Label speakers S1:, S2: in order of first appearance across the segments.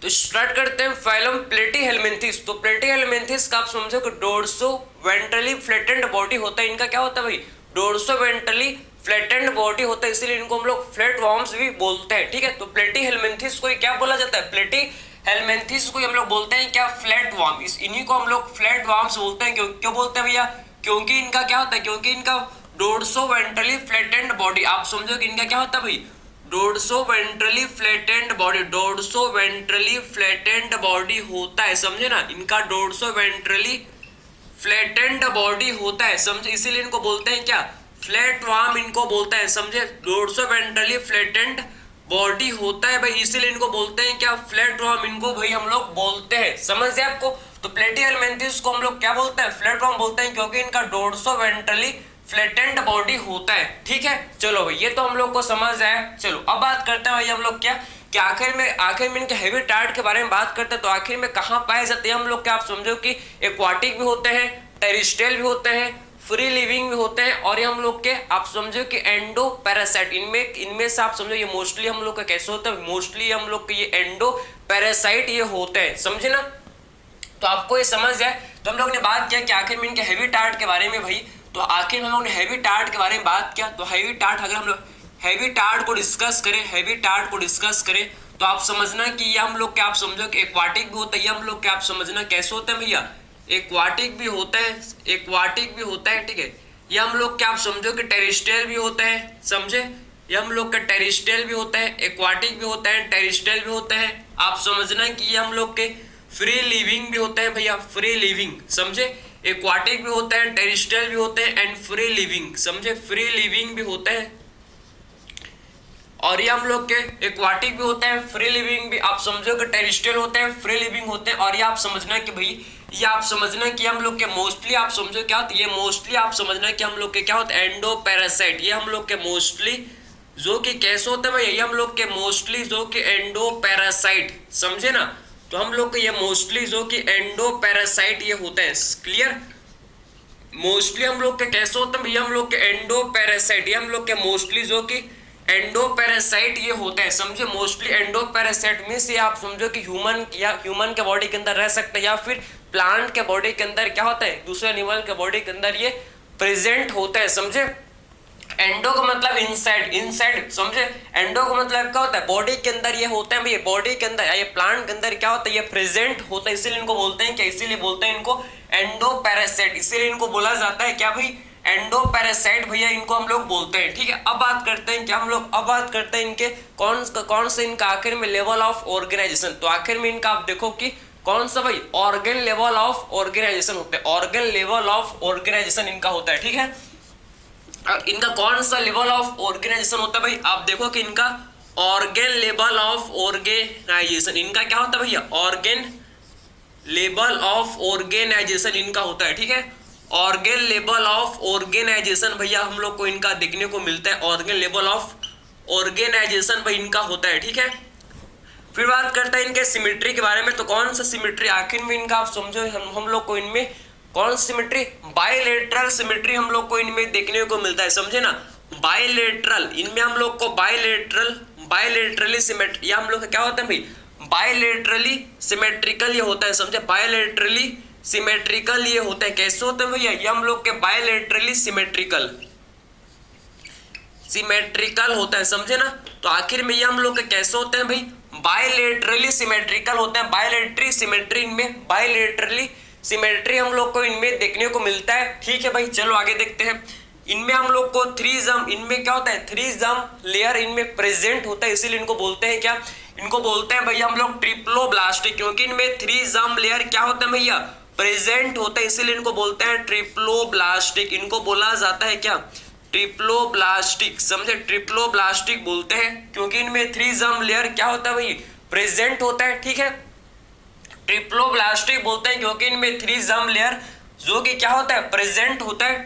S1: तो स्टार्ट करते हैं फाइलम प्लेटीहेलमिन्थेस। तो प्लेटीहेलमिन्थेस का आप समझो कि डोर्सो वेंट्रली फ्लैटेंड बॉडी होता है। इनका क्या होता है भाई, डोर्सो वेंट्रली फ्लैटेंड बॉडी होता है, इसीलिए इनको हम लोग फ्लैट वॉर्म्स भी बोलते हैं। ठीक है, तो प्लेटीहेलमिन्थेस को क्या बोला जाता है, प्लेटीहेलमिन्थेस को हम लोग बोलते हैं क्या, फ्लैट वॉर्म। इन्हीं को हम लोग फ्लैट वॉर्म्स बोलते हैं। क्यों बोलते हैं भैया, क्योंकि इनका क्या होता है, क्योंकि इनका डोर्सो वेंट्रली फ्लैटेंड बॉडी, आप समझो कि इनका क्या होता है भाई, dorso ventrally flattened body, dorso ventrally flattened body होता है, समझे ना, इनका डोर्सो वेंट्रली फ्लैटेंड बॉडी होता है, समझे, इसीलिए इनको बोलते हैं क्या, फ्लैट वार्म इनको बोलते हैं, समझे, डोर्सो वेंट्रली फ्लैटेंड बॉडी होता है भाई, इसीलिए इनको बोलते हैं क्या, फ्लैट वार्म, इनको भाई हम लोग बोलते हैं, समझ गए आपको। तो प्लेटीहेलमिन्थेस को हम लोग क्या बोलते हैं, फ्लैट वार्म बोलते हैं, क्योंकि इनका डोर्सो वेंट्रली फ्लैटेंड बॉडी होता है। ठीक है, चलो भाई ये तो हम लोग को समझ आया। चलो अब बात करते हैं भाई हम लोग क्या कि आखिर में इनके हेवी टार्ट के बारे में बात करते हैं। तो आखिर में कहाँ पाए जाते हैं हम लोग, क्या आप समझो कि एक्वाटिक भी होते हैं, टेरिस्ट्रियल भी होते हैं, फ्री लिविंग भी होते हैं, और ये हम लोग के आप समझो कि एंडो पैरासाइट, इनमें से आप समझो ये मोस्टली हम लोग का कैसे होता है, मोस्टली हम लोग के ये एंडो पैरासाइट ये होते हैं, समझे ना। तो आपको ये समझ जाए। तो हम लोग ने बात किया कि आखिर में इनके हेवी टार्ट के बारे में भाई, तो आखिर में हम लोग ने हैवी टार्ट के बारे में बात किया। तो हैवी टार्ट, अगर हम लोग हैवी टार्ट को डिस्कस करें, तो आप समझना कि ये हम लोग क्या, आप समझो कि एक्वाटिक भी होता है, ये हम लोग क्या, आप समझना कैसे होते हैं भैया, एक्वाटिक भी होता है, ठीक है। ये हम लोग क्या, आप समझो कि टेरिस्ट्रियल भी होता है, समझे, ये हम लोग का टेरिस्ट्रियल भी होता है, एक्वाटिक भी होता है, टेरिस्ट्रियल भी होता है। आप समझना कि ये हम लोग के फ्री लिविंग भी होते हैं भैया, फ्री लिविंग, समझे, एक्वाटिक भी होते हैं, टेरिस्ट्रियल भी होते हैं एंड फ्री लिविंग, समझे, फ्री लिविंग भी होते हैं। और ये हम लोग के एक्वाटिक भी होते हैं, फ्री लिविंग भी, आप समझो कि टेरिस्ट्रियल होते हैं, फ्री लिविंग होते हैं। और ये आप समझना कि भाई, ये आप समझना कि हम लोग के मोस्टली, आप समझो क्या होता है, ये मोस्टली आप समझना कि हम लोग के क्या होता है, एंडो पैरासाइट, ये हम लोग के मोस्टली जो कि कैसे होते हैं भाई, ये हम लोग के मोस्टली जो कि एंडो पैरासाइट, समझे ना। तो हम लोग के ये मोस्टली जो कि एंडो पैरासाइट ये होते हैं, क्लियर। मोस्टली हम लोग के कैसे होते हैं, हम लोग के एंडो पैरासाइट, ये हम लोग के मोस्टली जो कि एंडो पैरासाइट ये होते हैं, समझे। मोस्टली एंडो पैरासाइट मींस ये आप समझो कि ह्यूमन के बॉडी के अंदर रह सकते हैं, या फिर प्लांट के बॉडी के अंदर क्या होता है, दूसरे एनिमल के बॉडी के अंदर ये प्रेजेंट होते हैं, समझे। एंडो का मतलब इनसाइड, समझे, एंडो का मतलब क्या होता है, बॉडी के अंदर ये होते हैं भैया, बॉडी के अंदर, ये प्लांट के अंदर क्या होता है, ये प्रेजेंट होता है, इसीलिए इनको बोलते हैं क्या, इसीलिए बोलते हैं इनको एंडो पैरासाइट, इसीलिए इनको बोला जाता है क्या भाई, एंडो पैरासाइट भैया, इनको हम लोग बोलते हैं। ठीक है, अब बात करते हैं क्या, हम लोग अब बात करते हैं इनके कौन से इनका आखिर में लेवल ऑफ ऑर्गेनाइजेशन। तो आखिर में इनका आप देखो कि कौन सा भाई, ऑर्गन लेवल ऑफ ऑर्गेनाइजेशन होता है, ऑर्गन लेवल ऑफ ऑर्गेनाइजेशन इनका होता है। ठीक है, इनका कौन सा लेवल ऑफ ऑर्गेनाइजेशन होता है भाई, आप देखो कि इनका ऑर्गन लेवल ऑफ ऑर्गेनाइजेशन, इनका क्या होता है भैया, ऑर्गन लेवल ऑफ ऑर्गेनाइजेशन इनका होता है। ठीक है, ऑर्गन लेवल ऑफ ऑर्गेनाइजेशन भैया हम लोग को इनका देखने को मिलता है, ऑर्गन लेवल ऑफ ऑर्गेनाइजेशन भाई इनका होता है। ठीक है, फिर बात करते हैं इनके सिमेट्री के बारे में। तो कौन सा सिमेट्री आखिर में इनका, आप समझो हम लोग को इनमें कौन सी सिमेट्री, बायलेटरल सिमेट्री हम लोग को इनमें देखने को मिलता है, समझे ना, बायलेटरल, इनमें हम लोग को बायलेटरली सिमेट्री, या हम लोग का क्या होता है भाई, बायलेटरली सिमेट्रिकल ये होता है, समझे, बायलेटरली सिमेट्रिकल ये होता है, कैसे होता है भैया, ये हम लोग के बायलेटरली सिमेट्रिकल होता है, समझे ना। तो आखिर में ये हम लोग के कैसे होते हैं भाई, बायलेटरली सिमेट्रिकल होते हैं, बायलेटरी सिमेट्री, इनमें बायलेटरली सिमेट्री हम लोग को इनमें देखने को मिलता है। ठीक है भाई, चलो आगे देखते हैं। इनमें हम लोग को इनमें क्या होता है, 3 जर्म लेयर इनमें प्रेजेंट होता है, इसीलिए इनको बोलते हैं क्या, इनको बोलते हैं भैया हम लोग ट्रिप्लोब्लास्टिक, क्योंकि इनमें 3 जर्म लेयर क्या होता है भैया, प्रेजेंट होता है, इसीलिए इनको बोलते हैं ट्रिप्लोब्लास्टिक, इनको बोला जाता है क्या, ट्रिप्लोब्लास्टिक, समझे, ट्रिप्लोब्लास्टिक बोलते हैं, क्योंकि इनमें 3 जर्म लेयर क्या होता है भाई, प्रेजेंट होता है। ठीक है, ट्रिप्लोब्लास्टिक बोलते हैं क्योंकि इनमें 3 जर्म लेयर जो कि क्या होता है, प्रेजेंट होता है,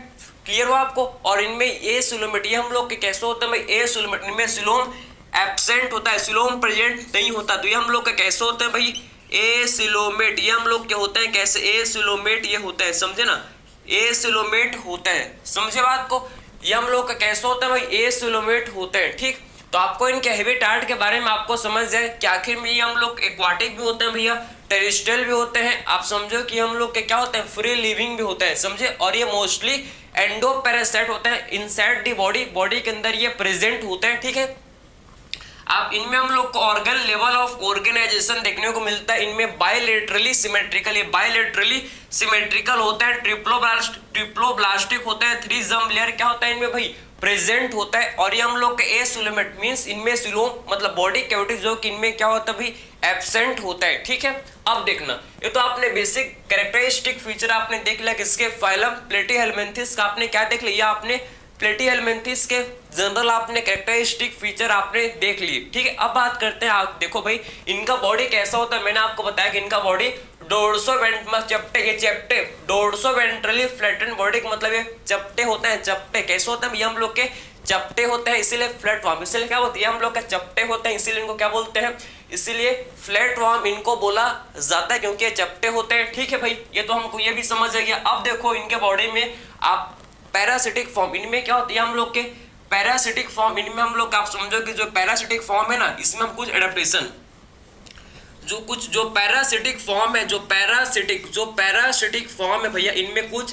S1: क्लियर हुआ आपको। और इनमें ए सिलोमेट, ये हम लोग के कैसे होता है भाई, ए सिलोमेट, इनमें सिलोम एब्सेंट होता है, सिलोम प्रेजेंट नहीं होता, तो ये हम लोग का कैसे होता है भाई, ए सिलोमेट, ये हम लोग क्या होते हैं, कैसे, ए सिलोमेट ये होता है, समझे ना, ए सिलोमेट होता है, समझे बात को, ये हम लोग का कैसे होता है भाई, ए सिलोमेट होता है। ठीक, तो आपको इनके हैबिटेट के बारे में आपको समझ जाए कि आखिर में ये हम लोग एक्वाटिक भी होते हैं भैया, टेरेस्ट्रियल भी होते हैं, आप समझो कि हम लोग के क्या होते हैं, फ्री लिविंग भी होते हैं, समझे। और ये मोस्टली एंडोपैरासाइट होते हैं, इनसाइड दी बॉडी, बॉडी के अंदर ये प्रेजेंट होते हैं, ठीक है। आप इनमें हम लोग को ऑर्गन लेवल ऑफ ऑर्गेनाइजेशन देखने को मिलता है, इनमें बायलेटरली सिमेट्रिकल, ये बायलेटरली सिमेट्रिकल होता है, ट्रिप्लोब्लास्टिक होता है, थ्री जम लेयर क्या होता है इनमें भाई, प्रेजेंट होता है। और ये हम लोग के एसुलेमेट मींस इनमें सिलोम मतलब बॉडी कैविटी जो कि इनमें क्या होता है भाई, एब्सेंट होता है, ठीक है। अब देखना, ये तो आपने बेसिक कैरेक्टरिस्टिक फीचर आपने देख लिया किसके, फाइलम प्लेटीहेल्मिन्थेस का आपने क्या देख लिया, आपने प्लेटीहेल्मिन्थेस के जनरल आपने कैरेक्टरिस्टिक फीचर आपने देख लिए, ठीक है। अब बात करते हैं, आप देखो भाई इनका बॉडी कैसा होता है, मैंने आपको बताया कि इनका बॉडी चपटे डोर्सो वेंट्रली फ्लैटेंड बॉडी का मतलब ये चपटे होते हैं, चपटे कैसे होते हैं भैया, हम लोग के चपटे होते हैं, इसीलिए फ्लैट वार्म, इसीलिए क्या बोलते हैं हम लोग के चपटे होते हैं, इसीलिए इनको क्या बोलते हैं, इसीलिए फ्लैट वार्म इनको बोला जाता है क्योंकि ये चपटे होते हैं, ठीक है भाई। ये तो हमको ये भी समझ आ गया। अब देखो इनके बॉडी में आप पैरासिटिक फॉर्म, इनमें क्या होती है हम लोग के पैरासिटिक फॉर्म, इनमें हम लोग आप समझो कि जो पैरासिटिक फॉर्म है ना, इसमें हम कुछ एडेप्टेशन जो पैरासिटिक फॉर्म है, जो पैरासिटिक फॉर्म है भैया, इनमें कुछ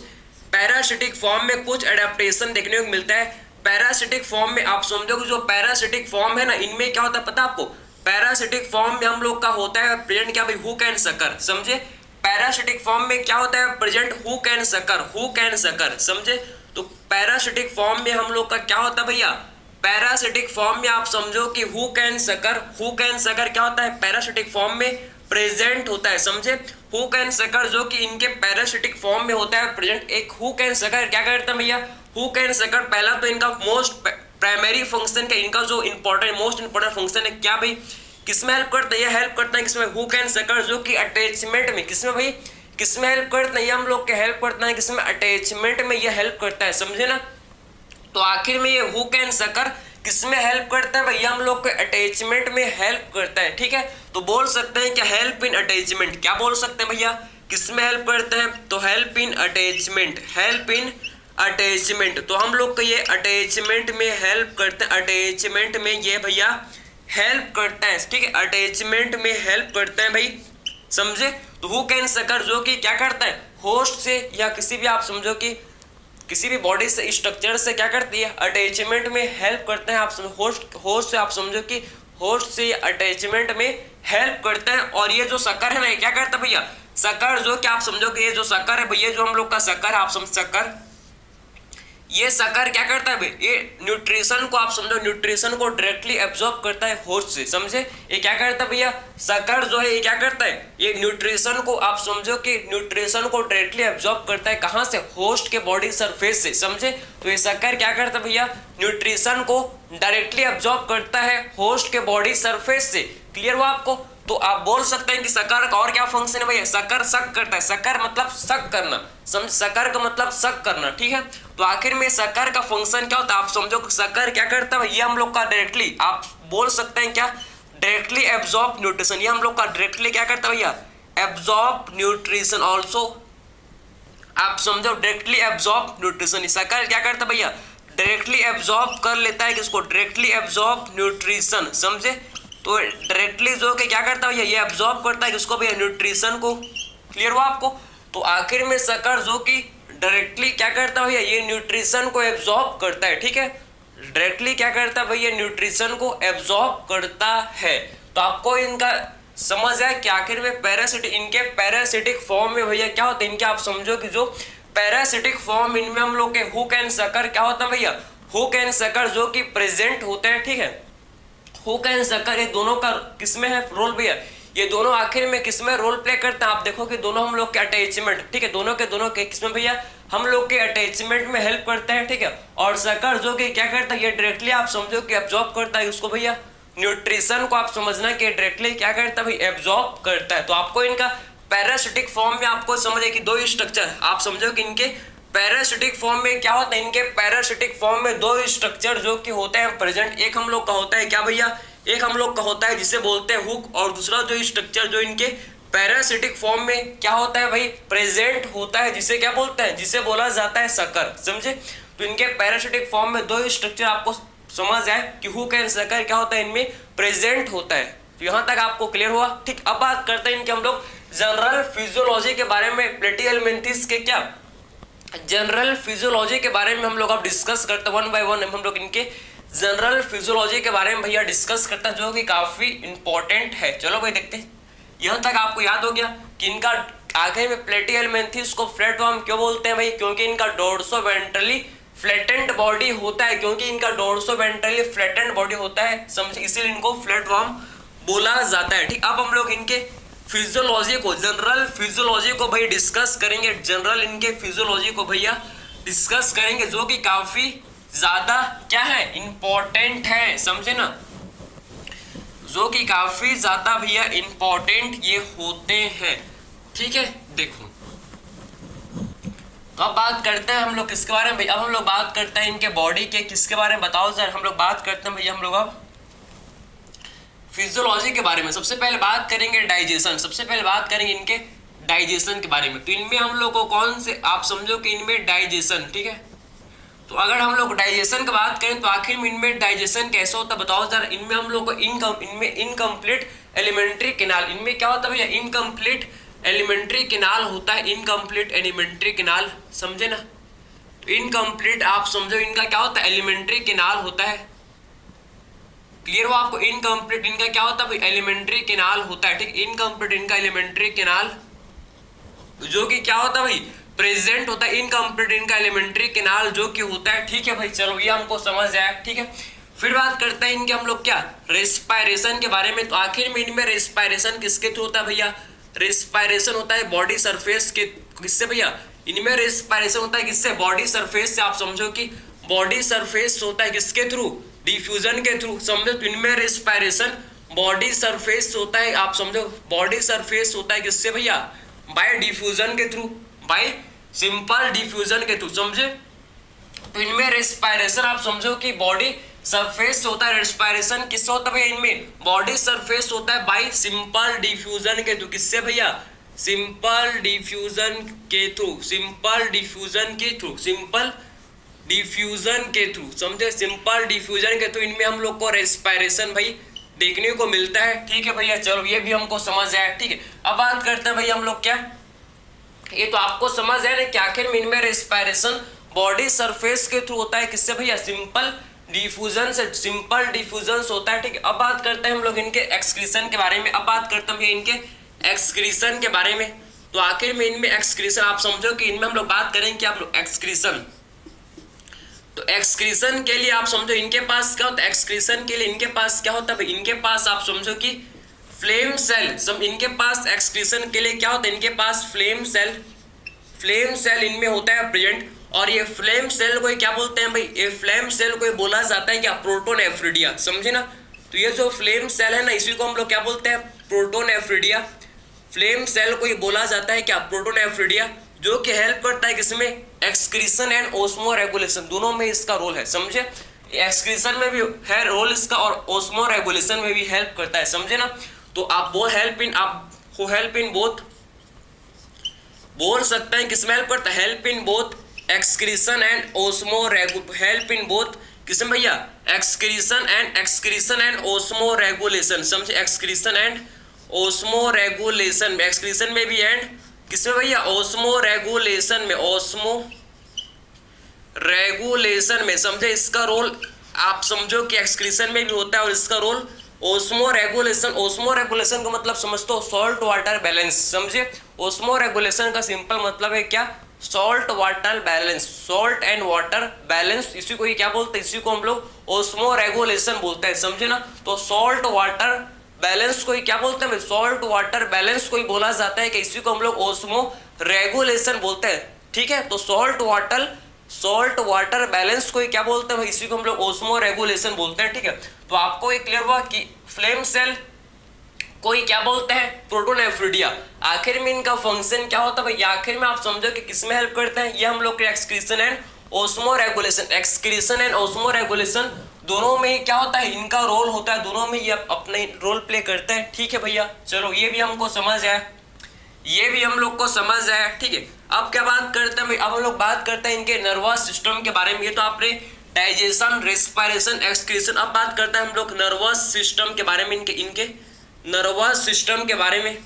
S1: पैरासिटिक फॉर्म में कुछ एडेप्टेशन देखने को मिलता है। पैरासिटिक फॉर्म में आप समझो कि जो पैरासिटिक फॉर्म है ना, इनमें क्या होता है पता आपको, पैरासिटिक फॉर्म में हम लोग का होता है प्रेजेंट क्या भाई, हुक एंड सकर, समझे। पैरासिटिक फॉर्म में क्या होता है प्रेजेंट, हुक एंड सकर, समझे। तो पैरासिटिक फॉर्म में हम लोग का क्या होता है भैया, पैरासिटिक फॉर्म में आप समझो कि हुक एंड सकर क्या होता है, पैरासिटिक फॉर्म में प्रेजेंट होता है, समझे। हुक एंड सकर जो कि इनके पैरासिटिक फॉर्म में होता है प्रेजेंट। एक हुक एंड सकर क्या करता है भैया, हुक एंड सकर पहला तो इनका मोस्ट प्राइमरी फंक्शन का, इनका जो मोस्ट इंपॉर्टेंट फंक्शन है क्या भाई, किसमें हेल्प करता है, ये हेल्प करता है किसमें, हुक एंड सकर जो कि अटैचमेंट में, किसमें भाई, किसमें हेल्प करता है, ये हम लोग के हेल्प करता है किसमें, अटैचमेंट में ये हेल्प करता है, समझे ना। तो आखिर में ये हुक एंड सकर किसमें हेल्प करता है भैया, हम लोग को अटैचमेंट में हेल्प करता है, ठीक है। तो बोल सकते हैं क्या, हेल्प इन अटैचमेंट, क्या बोल सकते हैं भैया, किसमें हेल्प करते हैं, तो हेल्प इन अटैचमेंट, तो हम लोग को ये अटैचमेंट में हेल्प करते हैं, अटैचमेंट में ये भैया हेल्प करता है, ठीक है, अटैचमेंट में हेल्प करते हैं भाई, समझे। तो हुक एंड सकर जो कि क्या करता है, होस्ट से या किसी भी आप समझो कि किसी भी बॉडी से स्ट्रक्चर से क्या करती है, अटैचमेंट में हेल्प करते हैं, आप होस्ट से आप समझो कि होस्ट से अटैचमेंट में हेल्प करते हैं। और ये जो सकर है ना, ये क्या करता है भैया, सकर जो कि आप समझो कि ये जो सकर है भैया, जो हम लोग का सकर है, आप समझ सकर, ये सकर क्या करता है भाई, ये न्यूट्रिशन को आप समझो, न्यूट्रिशन को डायरेक्टली एब्जॉर्ब करता है होस्ट से, समझे। ये क्या करता है भैया, सकर जो है ये क्या करता है, ये न्यूट्रिशन को आप समझो कि न्यूट्रिशन को डायरेक्टली एब्जॉर्ब करता है, कहाँ से, होस्ट के बॉडी सरफेस से, समझे। तो ये सकर क्या करता है भैया, न्यूट्रिशन को डायरेक्टली एब्जॉर्ब करता है होस्ट के बॉडी सरफेस से, क्लियर हुआ आपको। तो आप बोल सकते हैं कि सकर का और क्या फंक्शन है भैया, सकर सक करता है, सकर मतलब सक करना, समझ, सकर का मतलब सक करना, ठीक है। तो आखिर में सकर का फंक्शन क्या होता है, आप समझो कि सकर क्या करता है, ये हम लोग का डायरेक्टली आप बोल सकते हैं क्या, डायरेक्टली एब्जॉर्ब न्यूट्रिशन, ये हम लोग का डायरेक्टली क्या करता है भैया, एब्जॉर्ब न्यूट्रिशन ऑल्सो, आप समझो डायरेक्टली एब्जॉर्ब न्यूट्रिशन, सकर क्या करता है भैया, डायरेक्टली एब्जॉर्ब कर लेता है किसको, डायरेक्टली एब्जॉर्ब न्यूट्रिशन, समझे। तो डायरेक्टली जो कि क्या करता है ये एब्जॉर्ब करता है किसको भैया, न्यूट्रिशन को, क्लियर हुआ आपको। तो आखिर में सकर जो कि डायरेक्टली क्या करता है भैया, ये न्यूट्रिशन को एब्जॉर्ब करता है, ठीक है, डायरेक्टली क्या करता है भैया, न्यूट्रिशन को एब्जॉर्ब करता है। तो आपको इनका समझ आया कि आखिर में पैरासिटिक, इनके पैरासिटिक फॉर्म में भैया क्या होता है, इनके आप समझो कि जो पैरासिटिक फॉर्म इनमें हम लोग के हुक एंड सकर क्या होता है भैया, हुक एंड सकर जो कि प्रेजेंट होते हैं, ठीक है। हुक एंड सकर ये दोनों का किसमें है रोल भैया, ये दोनों आखिर में किसमें रोल प्ले करते हैं, आप देखो कि दोनों हम लोग के अटैचमेंट, ठीक है, दोनों के किसमें भैया, हम लोग के अटैचमेंट में हेल्प करते हैं, ठीक है। और सकर जो कि क्या करता है, ये डायरेक्टली आप समझो कि एब्जॉर्ब करता है उसको भैया, न्यूट्रिशन को आप समझना कि डायरेक्टली क्या करता है भाई, एब्जॉर्ब करता है। तो आपको इनका पैरासिटिक फॉर्म में आपको समझे कि दो स्ट्रक्चर, आप समझो कि इनके पैरासिटिक फॉर्म में क्या होता है, इनके पैरासिटिक फॉर्म में दो स्ट्रक्चर जो कि होते हैं प्रेजेंट, एक हम लोग का होता है क्या भैया, एक हम लोग का होता है जिसे बोलते हैं हुक, और दूसरा जो स्ट्रक्चर जो इनके पैरासिटिक फॉर्म में क्या होता है भाई, प्रेजेंट होता है, जिसे क्या बोलते हैं, जिसे बोला जाता है सकर, समझे। तो इनके पैरासिटिक फॉर्म में दो स्ट्रक्चर आपको समझ आए कि हु कैन सकर क्या होता है, इनमें प्रेजेंट होता है। तो यहाँ तक आपको क्लियर हुआ। ठीक, अब बात करते हैं इनके हम लोग जनरल फिजियोलॉजी के बारे में। प्लेटिहेल्मिन्थेस के क्या जनरल फिजियोलॉजी के बारे में हम लोग अब डिस्कस करते हैं, वन बाय वन हम लोग इनके जनरल फिजियोलॉजी के बारे में भैया डिस्कस करते हैं, जो कि काफी इंपॉर्टेंट है। चलो भाई देखते हैं। यहाँ तक आपको याद हो गया कि इनका आगे में प्लेटिहेल्मिन्थेस को फ्लैटवर्म क्यों बोलते हैं भाई, क्योंकि इनका डोर्सोवेंट्रली फ्लैटेंड बॉडी होता है, क्योंकि इनका डोर्सोवेंट्रली फ्लैटेंड बॉडी होता है, समझे, इसीलिए इनको फ्लैटवर्म बोला जाता है। ठीक, अब हम लोग इनके फिजियोलॉजी को, जनरल फिजियोलॉजी को भाई डिस्कस करेंगे। जनरल इनके फिजियोलॉजी को भैया डिस्कस करेंगे, जो कि काफी ज्यादा क्या है, इंपॉर्टेंट है, समझे ना, जो कि काफी ज्यादा भैया इंपॉर्टेंट ये होते हैं। ठीक है, देखो तो अब बात करते हैं हम लोग किसके बारे में भाई, अब हम लोग बात करते हैं इनके बॉडी के किसके बारे में, बताओ सर। हम लोग बात करते हैं भैया हम लोग अब फिजियोलॉजी के बारे में। सबसे पहले बात करेंगे डाइजेशन, सबसे पहले बात करेंगे इनके डाइजेशन के बारे में। तो इनमें हम लोग को कौन से, आप समझो कि इनमें डाइजेशन, ठीक है, तो अगर हम लोग डाइजेशन की बात करें तो आखिर में इनमें डाइजेशन कैसे होता है बताओ सर। इनमें हम लोग को इनमें इनकम्प्लीट एलिमेंट्री कैनाल, इनमें क्या होता है भैया, इनकम्प्लीट एलिमेंट्री कैनाल होता है, इनकम्प्लीट एलिमेंट्री कैनाल, समझे ना। तो इनकम्प्लीट आप समझो इनका क्या होता है, एलिमेंट्री कैनाल होता है। क्लियर हुआ आपको, इनकम्प्लीट इनका क्या होता है भाई, एलिमेंट्री कैनाल होता है। ठीक, इनकम्प्लीट इनका एलिमेंट्री कैनाल, जो कि क्या होता है भाई, प्रेजेंट होता है। इनकम्प्लीट इनका एलिमेंट्री कैनाल जो कि होता है। ठीक है भाई, चलो ये हमको समझ आया। ठीक है, फिर बात करते हैं इनके हम लोग क्या, रेस्पायरेशन के बारे में। तो आखिर में इनमें रेस्पायरेशन किसके थ्रू होता है भैया, रेस्पायरेशन होता है बॉडी सरफेस के, किससे भैया, इनमें रेस्पायरेशन होता है किससे, बॉडी सरफेस से। आप समझो कि बॉडी सरफेस होता है किसके थ्रू, डिफ्यूजन के थ्रू, समझो। तो इनमें रेस्पायरेशन बॉडी सरफेस होता है, आप समझो बॉडी सरफेस होता है किससे भैया, बाय डिफ्यूजन के थ्रू, बाय सिंपल डिफ्यूजन के थ्रू, समझे। तो इनमें रेस्पायरेशन आप समझो कि बॉडी सरफेस होता है, रेस्पायरेशन किससे होता है भैया, इनमें बॉडी सरफेस होता है बाय सिंपल डिफ्यूजन के थ्रू, किससे भैया, सिंपल डिफ्यूजन के थ्रू, सिंपल डिफ्यूजन के थ्रू, सिंपल डिफ्यूजन के थ्रू, समझे, सिंपल डिफ्यूजन के थ्रू इनमें हम लोग को रेस्पायरेशन भाई देखने को मिलता है। ठीक है भैया, चलो ये भी हमको समझ आया। ठीक है, अब बात करते हैं भैया हम लोग क्या, ये तो आपको समझ है ना कि आखिर में इनमें रेस्पायरेशन बॉडी सरफेस के थ्रू होता है, किससे भैया, सिंपल डिफ्यूजन से, सिंपल डिफ्यूजन होता है। ठीक है, अब बात करते हैं हम लोग इनके एक्सक्रीशन के बारे में। अब बात करते हैं भैया इनके एक्सक्रीशन के बारे में। तो आखिर में इनमें एक्सक्रीशन आप समझो कि इनमें हम लोग बात करेंगे कि आप लोग एक्सक्रीशन, तो एक्सक्रीशन के लिए आप समझो इनके पास क्या होता है, एक्सक्रीशन के लिए इनके पास क्या होता है भाई, इनके पास आप समझो कि फ्लेम सेल, सब इनके पास एक्सक्रीशन के लिए क्या होता है, इनके पास फ्लेम सेल इनमें होता है प्रेजेंट। और ये फ्लेम सेल को क्या बोलते हैं भाई, ये फ्लेम सेल को बोला जाता है क्या, प्रोटोनेफ्रिडिया, समझे ना। तो ये जो फ्लेम सेल है ना, इसी को हम लोग क्या बोलते हैं, प्रोटोनेफ्रिडिया। फ्लेम सेल को ये बोला जाता है क्या, प्रोटोनेफ्रिडिया, जो कि हेल्प करता है किसमें, एक्सक्रीशन एंड ओस्मो रेगुलेशन, दोनों में इसका रोल है, समझे। एक्सक्रीशन में भी है रोल इसका और ओस्मो रेगुलेशन में भी हेल्प करता है, समझे ना। तो आप वो हेल्प इन बोथ बोल सकते हैं, किसमें हेल्प करता है, help in both excretion and osmo help in both किसमें भैया, एक्सक्रीशन एंड ओस्मो रेगुलेशन, समझे, excretion and osmo regulation, excretion में भी एंड किसमें भैया, ओस्मो रेगुलेशन में, ओस्मो रेगुलेशन में, समझे। इसका रोल आप समझो कि एक्सक्रीशन में भी होता है और इसका रोल ओस्मो रेगुलेशन का मतलब समझते हो, सॉल्ट वाटर बैलेंस, समझे। ओस्मो रेगुलेशन का सिंपल मतलब है क्या, salt water balance, salt and water balance, इसी को ही क्या बोलते हैं, इसी को हम लोग ओस्मो रेगुलेशन बोलते हैं, समझे ना। तो सॉल्ट वाटर बैलेंस को ही क्या बोलते हैं, सॉल्ट वाटर बैलेंस को ही बोला जाता है कि इसी को हम लोग ओस्मो रेगुलेशन बोलते हैं। ठीक है, तो सॉल्ट वाटर बैलेंस को ही क्या बोलते हैं, इसी को हम लोग ओस्मो रेगुलेशन बोलते हैं। ठीक है, तो आपको ये क्लियर हुआ कि फ्लेम सेल कोई क्या बोलते हैं, प्रोटोनेफ्रिडिया। आखिर में इनका फंक्शन क्या होता है भाई, आखिर में आप समझो कि किसमें हेल्प करते हैं, ये हम लोग के excretion and osmo regulation, excretion and osmo regulation दोनों में ही क्या होता है, इनका रोल होता है, दोनों में ये अपने रोल प्ले करते हैं। ठीक है भैया, चलो ये भी हमको समझ आया, ये भी हम लोग को समझ आया। ठीक है, अब क्या बात करते हैं भाई, अब हम लोग बात करते हैं इनके नर्वस सिस्टम के बारे में। ये तो आपने डाइजेशन, रेस्पिरेशन, एक्सक्रीशन। अब बात करते हैं हम लोग नर्वस सिस्टम के बारे में, इनके नर्वस सिस्टम के बारे में।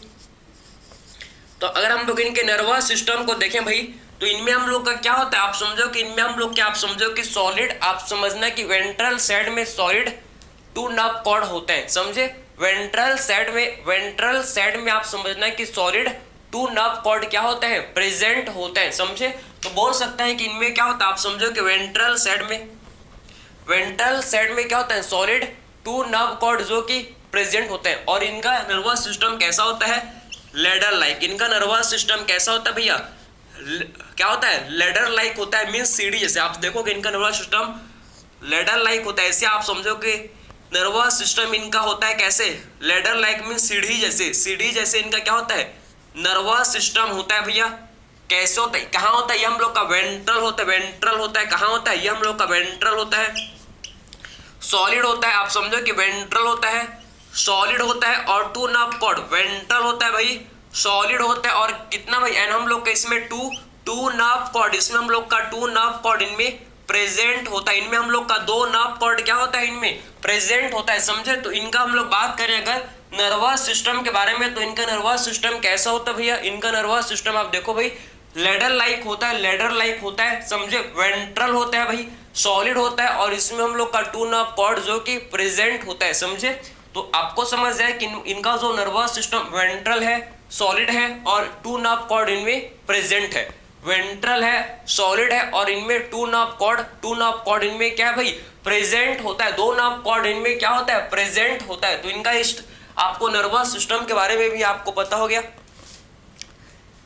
S1: तो अगर हम लोग इनके नर्वस सिस्टम को देखें भाई, तो इनमें हम लोग का क्या होता है, आप समझो कि इनमें हम लोग क्या, आप समझो कि सॉलिड, आप समझना कि वेंट्रल साइड में सॉलिड 2 नर्व कॉर्ड होते हैं, समझे। वेंट्रल साइड में आप समझना कि सॉलिड 2 नर्व कॉर्ड क्या होते हैं, प्रेजेंट होते हैं, समझे। तो बोल सकते हैं कि इनमें क्या होता है, आप समझो कि वेंट्रल साइड में क्या होता है, सॉलिड 2 नर्व कॉर्ड जो कि प्रेजेंट होते हैं। और इनका नर्वस सिस्टम कैसा होता है, लेडर लाइक। इनका नर्वस सिस्टम कैसा होता है भैया, क्या होता है, लेडर लाइक होता है, मीन्स सीढ़ी जैसे। आप देखोगे इनका नर्वस सिस्टम लेडर लाइक होता है, ऐसे आप समझो कि नर्वस सिस्टम इनका होता है कैसे, लेडर लाइक, मीन्स सीढ़ी जैसे इनका क्या होता है, नर्वस सिस्टम होता है भैया। कैसे होता है, कहाँ होता है, ये हम लोग का वेंट्रल होता है, कहाँ होता है, ये हम लोग का वेंट्रल होता है, सॉलिड होता है, आप समझो कि वेंट्रल होता है, सॉलिड होता है, और 2 नर्व कॉर्ड, वेंट्रल होता है भाई, सॉलिड होता है, और कितना भाई, एंड हम लोग का इसमें 2 नर्व कॉर्ड, इसमें हम लोग का 2 नर्व कॉर्ड इनमें प्रेजेंट होता है, इनमें हम लोग का 2 नर्व कॉर्ड क्या होता है, इनमें प्रेजेंट होता है, समझे। तो इनका हम लोग बात करें अगर नर्वस सिस्टम के बारे में, तो इनका नर्वस सिस्टम कैसा होता है भैया, इनका नर्वस सिस्टम आप देखो भाई, लेडर लाइक होता है, समझे। वेंट्रल होता है भाई, सॉलिड होता है, और इसमें हम लोग का 2 नर्व कॉर्ड जो कि प्रेजेंट होता है, समझे। तो आपको समझ जाए कि इनका जो नर्वस सिस्टम वेंट्रल है, सॉलिड है, और 2 नर्व कॉर्ड इनमें प्रेजेंट है, वेंट्रल है, सॉलिड है, और इनमें 2 नर्व कॉर्ड इनमें क्या है भाई, प्रेजेंट होता है, 2 नर्व कॉर्ड इनमें क्या होता है, प्रेजेंट होता है। तो इनका आपको नर्वस सिस्टम के बारे में भी आपको पता हो गया,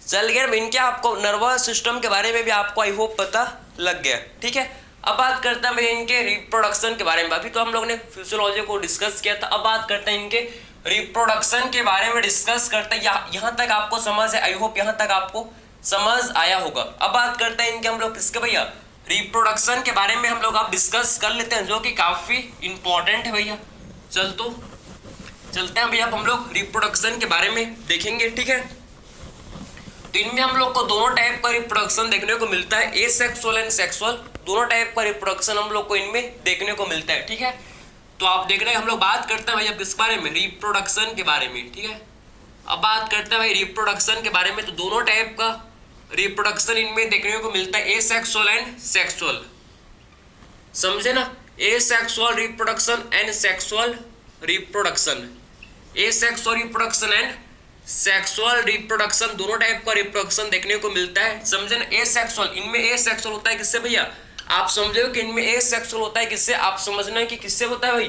S1: चल गया। इनके आपको नर्वस सिस्टम के बारे में भी आपको आई होप पता लग गया, ठीक है। अब बात करते हैं भाई इनके रिप्रोडक्शन के बारे में। अभी तो हम लोग ने फिजियोलॉजी को डिस्कस किया था, अब बात करते हैं इनके रिप्रोडक्शन के बारे में डिस्कस करते हैं। यहाँ तक आपको समझ है, आई होप यहाँ तक आपको समझ आया होगा। अब बात करते हैं इनके हम लोग किसके भैया, रिप्रोडक्शन के बारे में हम लोग आप डिस्कस कर लेते हैं, जो कि काफी इंपॉर्टेंट है भैया। चलते हैं भैया, हम लोग रिप्रोडक्शन के बारे में देखेंगे, ठीक है। तो इनमें हम लोग को दोनों टाइप का रिप्रोडक्शन देखने को मिलता है, एसेक्सुअल एंड सेक्सुअल, दोनों टाइप का रिप्रोडक्शन हम लोग को इनमें देखने को मिलता है, ठीक है। तो आप देखने हम लोग बात करते हैं भैया किस बारे में, रिप्रोडक्शन के बारे में, ठीक है। अब बात करते हैं भाई रिप्रोडक्शन के बारे में। तो दोनों टाइप का रिप्रोडक्शन इनमें देखने को मिलता है, एसेक्सुअल एंड सेक्सुअल, समझे ना, asexual reproduction and sexual reproduction, asexual reproduction and sexual reproduction, दोनों टाइप का रिप्रोडक्शन देखने को मिलता है, समझे ना। एसेक्सुअल, इनमें एसेक्सुअल होता है किससे भैया, आप समझो कि इनमें एसेक्सुअल होता है किससे, आप समझना कि किससे होता है भाई,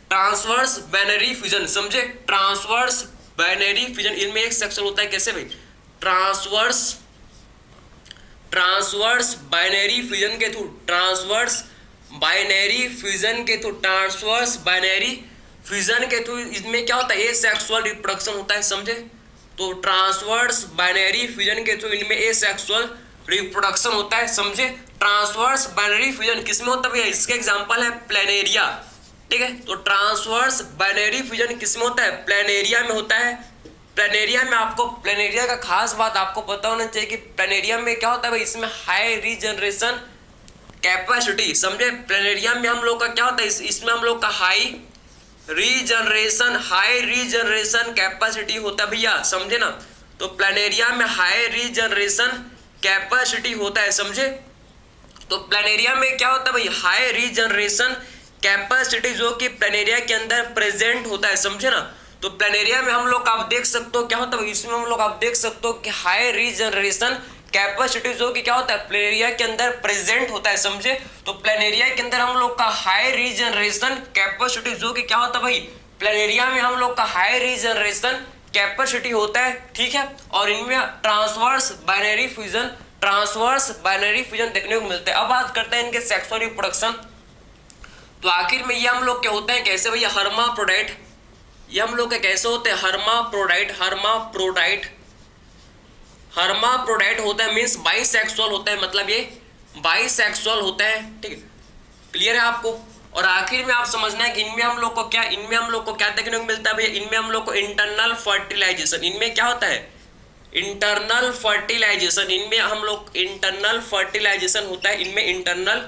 S1: ट्रांसवर्स बाइनरी फ्यूजन, समझे, ट्रांसवर्स बाइनरी फ्यूजन, इनमें एक सेक्सुअल होता है कैसे भाई, ट्रांसवर्स बाइनरी फ्यूजन के थ्रू, ट्रांसवर्स बाइनरी फ्यूजन के थ्रू इसमें क्या होता है, एसेक्सुअल रिप्रोडक्शन होता है, समझे। तो ट्रांसवर्स बाइनरी फ्यूजन के थ्रू इनमें एसेक्सुअल रिप्रोडक्शन होता है, समझे। ट्रांसवर्स बाइनरी फ्यूजन किसमें होता है भैया, इसके एग्जांपल है प्लेनेरिया, ठीक है। तो ट्रांसवर्स बाइनरी फ्यूजन किसमें होता है, प्लेनेरिया में होता है। प्लेनेरिया में आपको, प्लेनेरिया का खास बात आपको पता होना चाहिए कि प्लेनेरिया में क्या होता है भाई, इसमें हाई रीजनरेशन कैपेसिटी, समझे। प्लेनेरिया में हम लोग का क्या होता है, इसमें हम लोग का हाई रीजनरेशन कैपेसिटी होता है भैया, समझे ना। तो प्लेनेरिया में हाई रीजनरेशन कैपेसिटी होता है, समझे। तो प्लेनेरिया में क्या होता है भाई, हाई रीजनरेशन कैपेसिटी जो कि प्लेनेरिया के अंदर प्रेजेंट होता है, समझे ना। तो प्लेनेरिया में हम लोग आप देख सकते हो क्या होता है, इसमें हम लोग आप देख सकते हो कि हाई रीजनरेशन कैपेसिटी जो कि क्या होता है, प्लेनेरिया के अंदर प्रेजेंट होता है, समझे। तो प्लेनेरिया के अंदर हम लोग का हाई रीजनरेशन कैपेसिटी जो कि क्या होता है भाई, प्लेनेरिया में हम लोग का हाई रीजनरेशन कैपेसिटी होता है, ठीक है। और इनमें ट्रांसवर्स बाइनरी फ्यूजन देखने को मिलता है। अब बात करते हैं इनके सेक्सुअल रिप्रोडक्शन। तो आखिर में ये हम लोग क्या होते हैं कैसे भैया, हर्माफ्रोडाइट, ये हम लोग के कैसे होते हैं, हर्माफ्रोडाइट होता है, मीन्स बाइसेक्सुअल होता है, मतलब ये बाइसेक्सुअल होता है, ठीक है, क्लियर है आपको। और आखिर में आप समझना है कि इनमें हम लोग को क्या देखने को मिलता है भैया, इनमें हम लोग को इंटरनल फर्टिलाइजेशन, इनमें क्या होता है, इंटरनल फर्टिलाइजेशन, इनमें हम लोग इंटरनल फर्टिलाइजेशन होता है, इनमें इंटरनल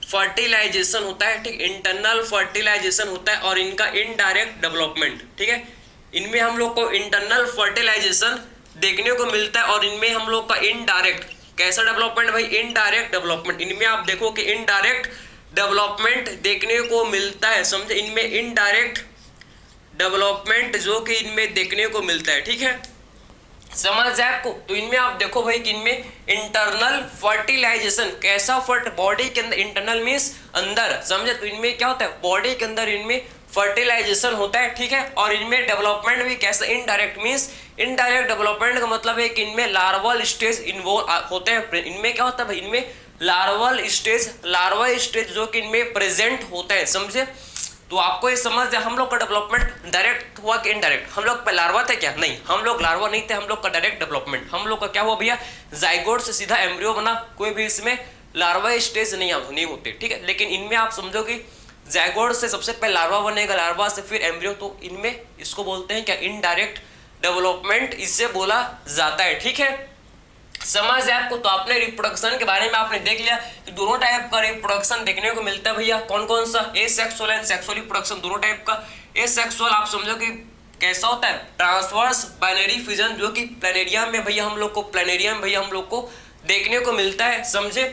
S1: फर्टिलाइजेशन होता है, ठीक, इंटरनल फर्टिलाइजेशन होता है और इनका इनडायरेक्ट डेवलपमेंट, ठीक है। इनमें हम लोग को इंटरनल फर्टिलाइजेशन देखने को मिलता है और इनमें हम लोग का इनडायरेक्ट कैसा डेवलपमेंट भाई, इनडायरेक्ट डेवलपमेंट। इनमें आप देखो कि इनडायरेक्ट डेवलपमेंट देखने को मिलता है, समझे, इनमें इनडायरेक्ट डेवलपमेंट जो कि इनमें देखने को मिलता है, ठीक है, समझ जाए आपको। तो इनमें आप देखो भाई कि इनमें इंटरनल फर्टिलाइजेशन कैसा बॉडी के अंदर, इंटरनल मींस अंदर, समझे, तो इनमें क्या होता है, बॉडी के अंदर इनमें फर्टिलाइजेशन होता है, ठीक है, और इनमें डेवलपमेंट भी कैसा, इनडायरेक्ट मींस, इनडायरेक्ट डेवलपमेंट का मतलब है कि इनमें लार्वल स्टेज इन्वॉल्व होते हैं। इनमें क्या होता है भाई, इनमें लार्वल स्टेज जो कि इनमें प्रेजेंट होता है, समझे। तो आपको ये समझ जाए हम लोग का डेवलपमेंट डायरेक्ट हुआ कि इनडायरेक्ट। हम लोग लार्वा थे क्या, नहीं, हम लोग लार्वा नहीं थे, हम लोग का डायरेक्ट डेवलपमेंट। हम लोग का क्या हुआ भैया, जाइगोट से सीधा एम्ब्रियो बना, कोई भी इसमें लार्वा स्टेज नहीं होते, ठीक है। लेकिन इनमें आप समझो कि जाइगोट से सबसे पहले लार्वा बनेगा, लार्वा से फिर एम्ब्रियो, तो इनमें इसको बोलते हैं क्या, इनडायरेक्ट डेवलपमेंट इससे बोला जाता है, ठीक है, समझ है आपको। तो आपने रिप्रोडक्शन के बारे में आपने देख लिया कि दोनों टाइप का रिप्रोडक्शन देखने को मिलता है भैया, कौन कौन सा, एसेक्सुअल एंड सेक्सुअल रिप्रोडक्शन दोनों टाइप का। एसेक्सुअल आप समझो कि कैसा होता है, ट्रांसवर्स बाइनरी फ्यूजन, जो कि प्लेनेरिया में भैया हम लोग को देखने को मिलता है, समझे।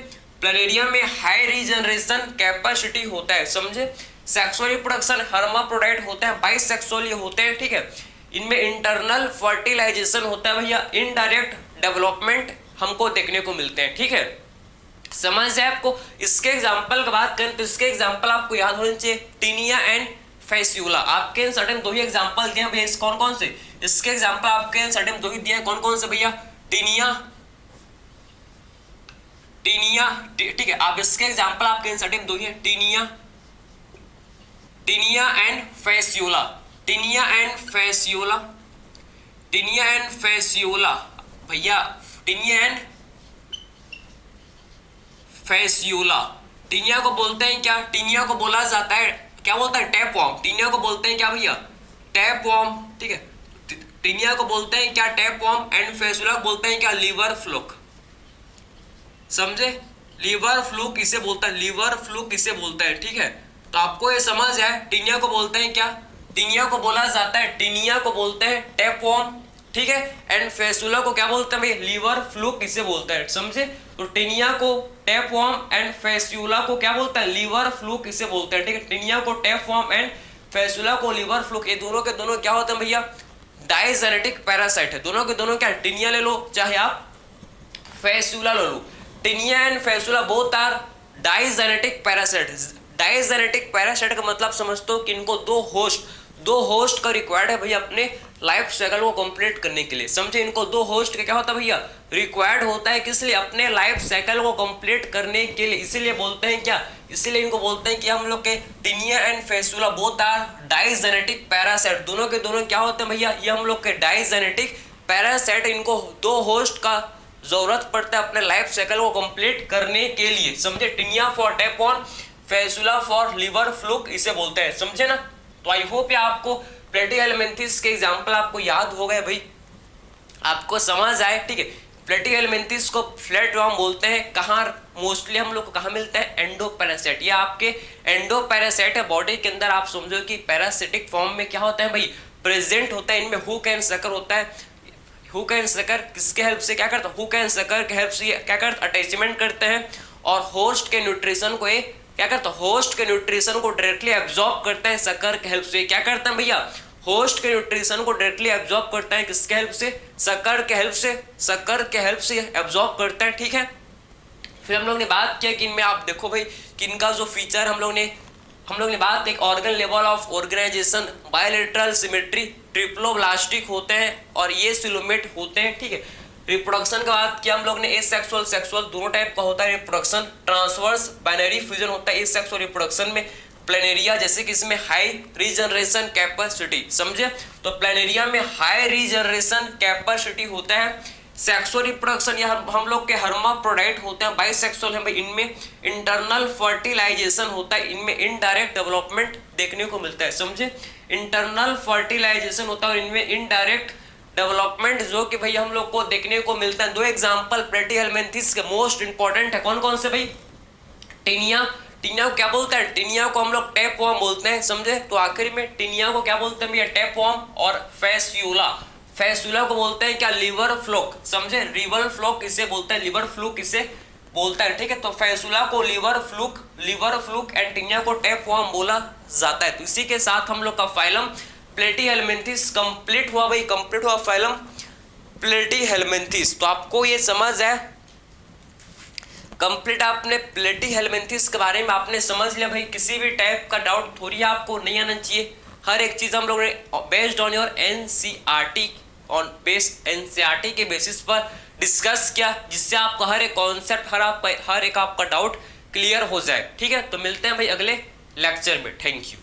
S1: प्लेनेरिया में हाई रीजनरेशन कैपेसिटी होता है, समझे। सेक्सुअल रिप्रोडक्शन हर्माफ्रोडाइट होता है, बाइसेक्सुअल ये होते हैं, ठीक है। इनमें इंटरनल फर्टिलाइजेशन होता है भैया, इनडायरेक्ट डेवलपमेंट हमको देखने को मिलते हैं, ठीक है, समझ है आपको। इसके एग्जांपल की बात करें तो इसके एग्जांपल आपको याद होने चाहिए, टीनिया एंड फैस्यूला। आपके सर्टेन दो ही एग्जांपल दिए भैया, कौन कौन से, इसके एग्जांपल आपके सर्टेन दो ही दिए, कौन कौन से भैया, टीनिया, ठीक है। आप इसके एग्जांपल आपके सर्टेन दो ही है, taenia and fasciola, taenia and fasciola भैया, टीनिया एंड फैस्यूला। टीनिया को बोलते हैं क्या, टीनिया को बोला जाता है, क्या बोलता है, टैपवॉर्म। टीनिया को बोलते हैं क्या भैया, टैपवॉर्म, ठीक है। टीनिया को बोलते हैं क्या, टैपवॉर्म, एंड फैस्यूला को बोलते हैं क्या, लीवर फ्लूक, समझे। लीवर फ्लूक इसे बोलता है, लीवर फ्लूक इसे बोलता है, ठीक है। तो आपको ये समझ है, टीनिया को बोलते हैं क्या, टीनिया को बोला जाता है, टीनिया को बोलते हैं टैपवॉर्म, ठीक है, एंड फैस्यूला को क्या बोलते हैं भाई, लीवर फ्लूक इसे बोलता है, समझे। तो टीनिया को टैपवॉर्म एंड फैस्यूला को क्या बोलता है, लीवर फ्लूक इसे बोलते हैं, ठीक है। टीनिया को टैपवॉर्म एंड फैस्यूला को लीवर फ्लूक, ये दोनों के दोनों क्या होते हैं भैया, डाइजेनेटिक पैरासाइट है, दोनों के दोनों क्या, टीनिया ले लो चाहे आप फैस्यूला ले लो, Taenia and Fasciola both are digenetic parasite. Digenetic parasite का मतलब समझते हो कि इनको दो होस्ट का रिक्वायर्ड है भैया अपने लाइफ साइकिल को कंप्लीट करने के लिए, समझे। इनको दो होस्ट का क्या होता है भैया, रिक्वायर्ड होता है, किस लिए, अपने लाइफ साइकिल को कंप्लीट करने के लिए, इसीलिए बोलते हैं क्या, इसीलिए इनको बोलते हैं कि हम लोग के Taenia and Fasciola both are digenetic parasite, दोनों के दोनों क्या होते हैं भैया, ये हम लोग के डाइजेनेटिक पैरासाइट। इनको दो होस्ट का जरूरत पड़ता है अपने लाइफ साइकिल को कंप्लीट करने के लिए, समझे। Taenia for tapeworm, Fasciola for liver fluke इसे बोलते हैं, समझे ना। तो आई होप आपको प्लेटिहेल्मिन्थेस के एग्जांपल आपको याद हो गए भाई, आपको समझ आए, ठीक है। प्लेटिहेल्मिन्थेस को फ्लैटवर्म बोलते हैं, कहाँ मोस्टली हम लोग को कहाँ मिलता है, एंडोपैरासाइट। ये आपके एंडोपैरासाइट है बॉडी के अंदर, आप समझो कि पैरासिटिक फॉर्म में क्या होता है भाई, प्रेजेंट होता है। इनमें हुक एंड सकर होता है, हुक एंड सकर किसके हेल्प से क्या करता है, हुक एंड सकर के हेल्प से क्या करते, अटैचमेंट करते हैं और होस्ट के न्यूट्रिशन को क्या करता है, होस्ट के न्यूट्रिशन को डायरेक्टली एब्जॉर्ब करता है सकर के हेल्प से। क्या करता है भैया, होस्ट के न्यूट्रिशन को डायरेक्टली एब्जॉर्ब करता है, किसके हेल्प से, सकर के हेल्प से, सकर के हेल्प से एब्जॉर्ब करता है, ठीक है। फिर हम लोग ने बात किया कि इनमें आप देखो भाई कि इनका जो फीचर हम लोग ने बात की, organ level of organisation, bilateral symmetry, triploblastic होते हैं और ये सिलोमेट होते हैं, ठीक है। रिप्रोडक्शन का बात किया हम लोग ने, एसेक्सुअल सेक्सुअल दोनों टाइप का होता है रिप्रोडक्शन। ट्रांसवर्स बाइनरी फ्यूजन होता है एसेक्सुअल रिप्रोडक्शन में। प्लेनेरिया जैसे कि इसमें हाई रीजनरेशन कैपेसिटी, समझे। तो प्लेनेरिया में हाई रीजनरेशन कैपेसिटी होता है। सेक्सुअल रिप्रोडक्शन या हम लोग के हर्माफ्रोडाइट होते हैं, बाइसेक्सुअल है भाई, इनमें इंटरनल फर्टिलाइजेशन होता है, इनमें इनडायरेक्ट डेवलपमेंट देखने को मिलता है, समझे। इंटरनल फर्टिलाइजेशन होता है और इनमें इनडायरेक्ट डेवलपमेंट जो कि भाई हम लोग को देखने को मिलता है। दो एग्जांपल प्लेटिहेल्मिन्थेस के मोस्ट इंपॉर्टेंट है, कौन कौन से भाई, टीनिया को क्या बोलते हैं, टीनिया को हम लोग टेप वॉर्म बोलते हैं, समझे। तो आखिर में टीनिया को क्या बोलते हैं भैया, टेप वॉर्म। और फैस्यूला, फैस्यूला को बोलते हैं क्या, लिवर फ्लूक, समझे। रिवर फ्लूक इसे बोलते हैं, लिवर फ्लूक इसे बोलता है, ठीक है। तो फैस्यूला को लिवर फ्लूक एंड टीनिया को टेप वॉर्म बोला जाता है। तो इसी के साथ हम लोग का फाइलम प्लेटीहेल्मिन्थेस कंप्लीट हुआ भाई, कंप्लीट हुआ फाइलम प्लेटीहेल्मिन्थेस। तो आपको ये समझ है कंप्लीट, आपने प्लेटीहेल्मिन्थेस के बारे में आपने समझ लिया भाई। किसी भी टाइप का डाउट थोड़ी आपको नहीं आना चाहिए, हर एक चीज हम लोग ने बेस्ड ऑन योर एनसीईआरटी के बेसिस पर डिस्कस किया, जिससे आपका हर एक कॉन्सेप्ट, हर एक आपका डाउट क्लियर हो जाए, ठीक है। तो मिलते हैं भाई अगले लेक्चर में, थैंक यू।